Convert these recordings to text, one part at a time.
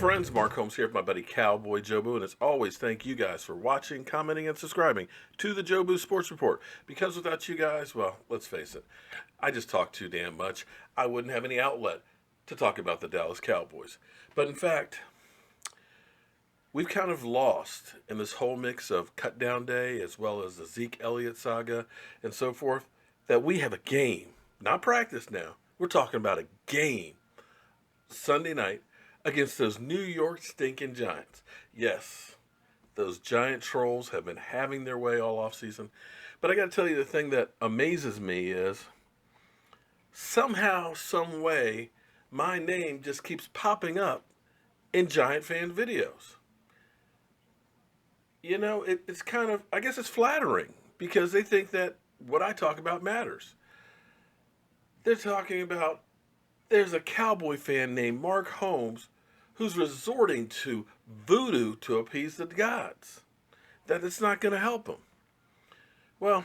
friends, Mark Holmes here with my buddy Cowboy Jobu, and as always, thank you guys for watching, commenting, and subscribing to the Jobu Sports Report. Because without you guys, well, let's face it, I just talk too damn much. I wouldn't have any outlet to talk about the Dallas Cowboys. But in fact, we've kind of lost in this whole mix of cut down day as well as the Zeke Elliott saga and so forth, that we have a game, not practice now. We're talking about a game Sunday night against those New York stinking Giants. Yes, those giant trolls have been having their way all offseason. But I got to tell you, the thing that amazes me is somehow, some way, my name just keeps popping up in Giant fan videos. You know, it's kind of, I guess it's flattering because they think that what I talk about matters. They're talking about there's a Cowboy fan named Mark Holmes who's resorting to voodoo to appease the gods, that it's not going to help him. Well,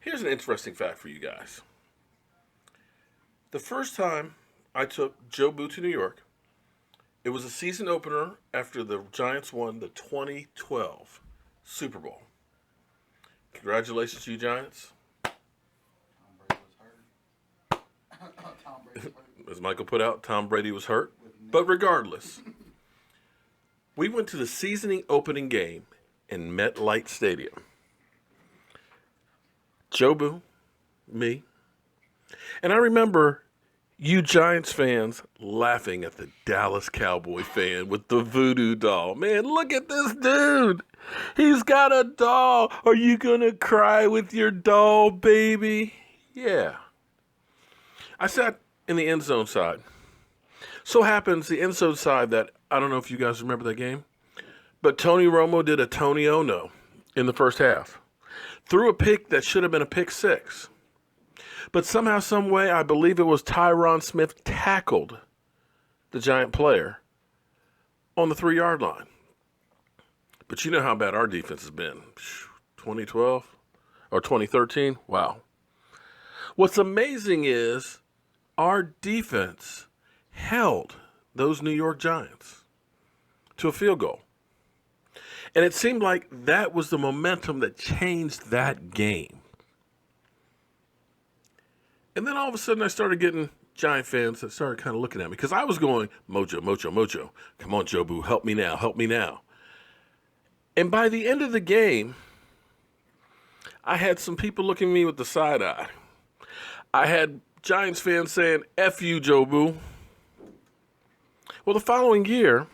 here's an interesting fact for you guys. The first time I took Jobu to New York, it was a season opener after the Giants won the 2012 Super Bowl. Congratulations to you, Giants. As Michael put out, Tom Brady was hurt. But regardless, we went to the seasoning opening game in MetLife Stadium. Jobu, me, and I remember you Giants fans laughing at the Dallas Cowboy fan with the voodoo doll. Man, look at this dude. He's got a doll. Are you going to cry with your doll, baby? Yeah. I sat in the end zone side. So happens the end zone side that, I don't know if you guys remember that game, but Tony Romo did a Tony Ono in the first half. Threw a pick that should have been a pick six. But somehow, some way, I believe it was Tyron Smith tackled the Giant player on the 3-yard line. But you know how bad our defense has been. 2012 or 2013? Wow. What's amazing is our defense held those New York Giants to a field goal. And it seemed like that was the momentum that changed that game. And then all of a sudden I started getting Giant fans that started kind of looking at me because I was going, Mojo, Mojo, Mojo. Come on, Jobu, help me now, help me now. And by the end of the game, I had some people looking at me with the side eye. I had Giants fans saying, F you, Jobu. Well, the following year,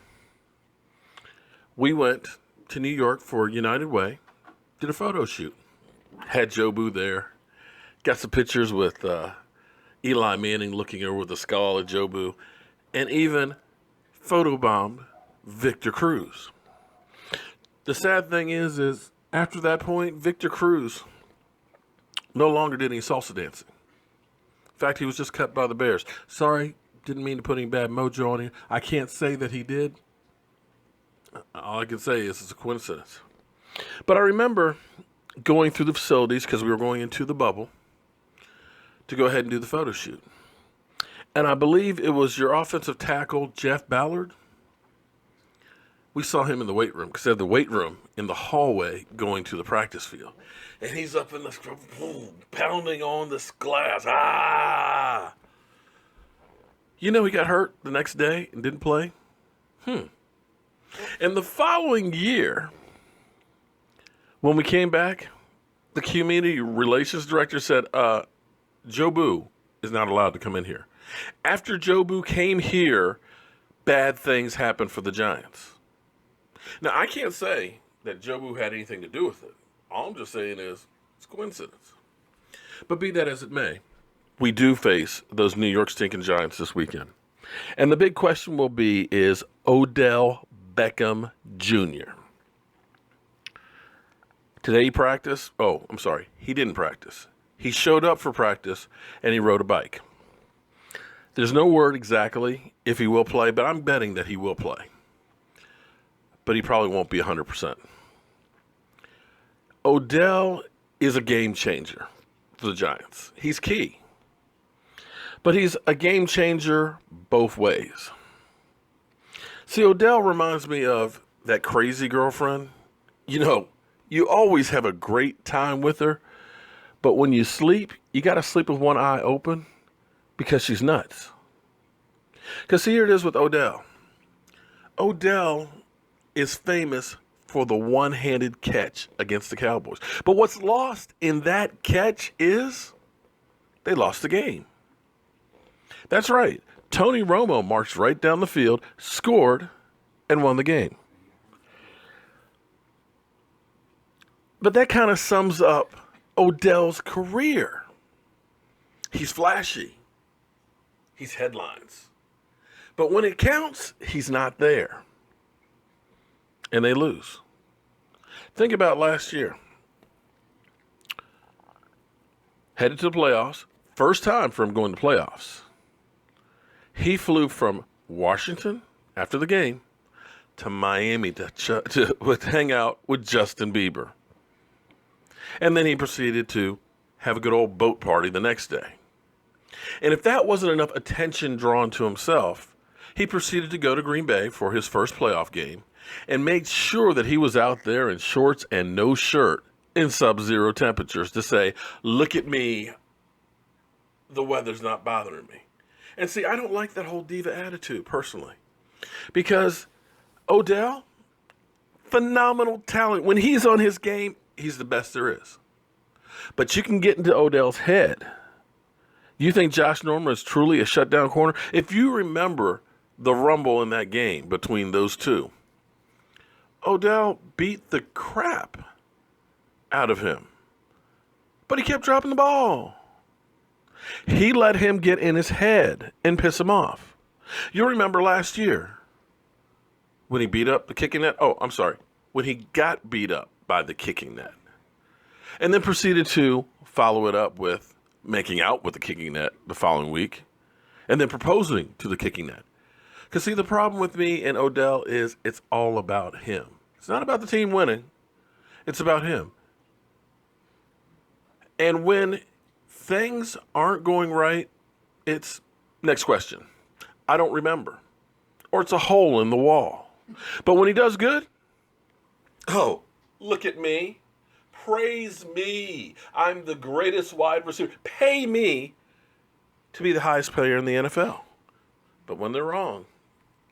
we went to New York for United Way, did a photo shoot. Had Jobu there. Got some pictures with Eli Manning looking over the skull at Jobu. And even photobombed Victor Cruz. The sad thing is after that point, Victor Cruz no longer did any salsa dancing. In fact, he was just cut by the Bears. Sorry, didn't mean to put any bad mojo on you. I can't say that he did. All I can say is it's a coincidence. But I remember going through the facilities because we were going into the bubble to go ahead and do the photo shoot. And I believe it was your offensive tackle, Jeff Ballard. We saw him in the weight room because they had the weight room in the hallway going to the practice field. And he's up in the boom, pounding on this glass. Ah! You know he got hurt the next day and didn't play? And the following year, when we came back, the community relations director said, Jobu is not allowed to come in here. After Jobu came here, bad things happened for the Giants. Now, I can't say that Jobu had anything to do with it. All I'm just saying is it's coincidence. But be that as it may, we do face those New York stinking Giants this weekend. And the big question will be, is Odell Beckham Jr. Today he practiced. Oh, I'm sorry. He didn't practice. He showed up for practice and he rode a bike. There's no word exactly if he will play, but I'm betting that he will play. But he probably won't be 100%. Odell is a game changer for the Giants. He's key. But he's a game changer both ways. See, Odell reminds me of that crazy girlfriend. You know, you always have a great time with her, but when you sleep, you got to sleep with one eye open because she's nuts. Because here it is with Odell. Odell is famous for the one-handed catch against the Cowboys. But what's lost in that catch is they lost the game. That's right. Tony Romo marched right down the field, scored, and won the game. But that kind of sums up Odell's career. He's flashy. He's headlines. But when it counts, he's not there. And they lose. Think about last year. Headed to the playoffs. First time for him going to playoffs. He flew from Washington after the game to Miami to hang out with Justin Bieber. And then he proceeded to have a good old boat party the next day. And if that wasn't enough attention drawn to himself, he proceeded to go to Green Bay for his first playoff game and made sure that he was out there in shorts and no shirt in sub-zero temperatures to say, look at me, the weather's not bothering me. And see, I don't like that whole diva attitude personally because Odell, phenomenal talent. When he's on his game, he's the best there is. But you can get into Odell's head. You think Josh Norman is truly a shutdown corner? If you remember the rumble in that game between those two, Odell beat the crap out of him. But he kept dropping the ball. He let him get in his head and piss him off. You remember last year when he beat up the kicking net? Oh, I'm sorry. When he got beat up by the kicking net. And then proceeded to follow it up with making out with the kicking net the following week. And then proposing to the kicking net. Because see, the problem with me and Odell is it's all about him. It's not about the team winning. It's about him. And when things aren't going right, it's next question. I don't remember. Or it's a hole in the wall. But when he does good, oh, look at me. Praise me. I'm the greatest wide receiver. Pay me to be the highest player in the NFL. But when they're wrong,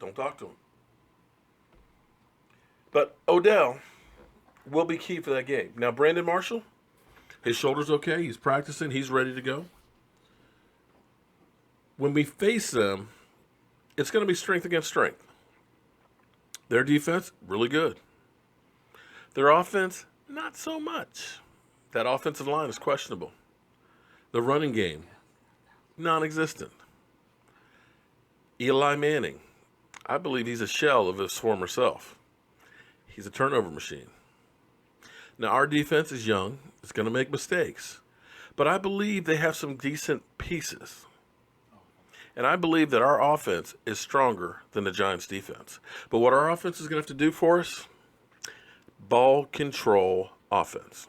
don't talk to them. But Odell will be key for that game. Now, Brandon Marshall, his shoulder's okay. He's practicing. He's ready to go. When we face them, it's going to be strength against strength. Their defense, really good. Their offense, not so much. That offensive line is questionable. The running game, non-existent. Eli Manning, I believe he's a shell of his former self. He's a turnover machine. Now, our defense is young. It's going to make mistakes. But I believe they have some decent pieces. And I believe that our offense is stronger than the Giants' defense. But what our offense is going to have to do for us, ball control offense.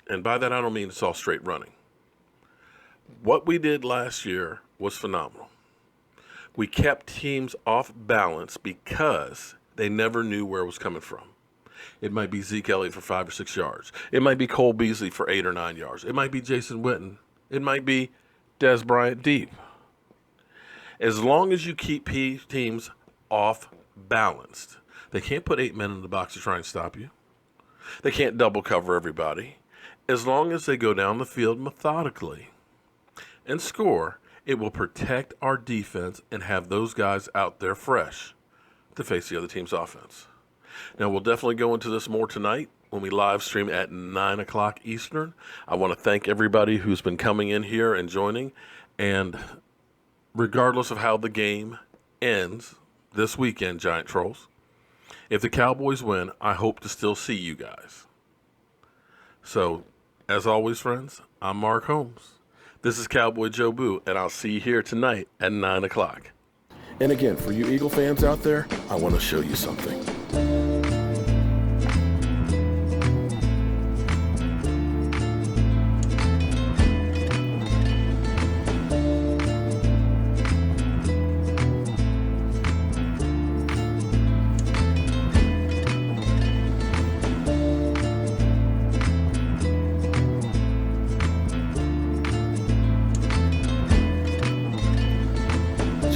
And by that, I don't mean it's all straight running. What we did last year was phenomenal. We kept teams off balance because they never knew where it was coming from. It might be Zeke Elliott for 5 or 6 yards. It might be Cole Beasley for 8 or 9 yards. It might be Jason Witten. It might be Des Bryant deep. As long as you keep teams off balanced, they can't put 8 men in the box to try and stop you. They can't double cover everybody. As long as they go down the field methodically and score, it will protect our defense and have those guys out there fresh to face the other team's offense. Now, we'll definitely go into this more tonight when we live stream at 9 o'clock Eastern. I want to thank everybody who's been coming in here and joining. And regardless of how the game ends this weekend, Giant Trolls, if the Cowboys win, I hope to still see you guys. So, as always, friends, I'm Mark Holmes. This is Cowboy Jobu, and I'll see you here tonight at 9 o'clock. And again, for you Eagle fans out there, I want to show you something.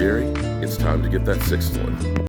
Jerry, it's time to get that sixth one.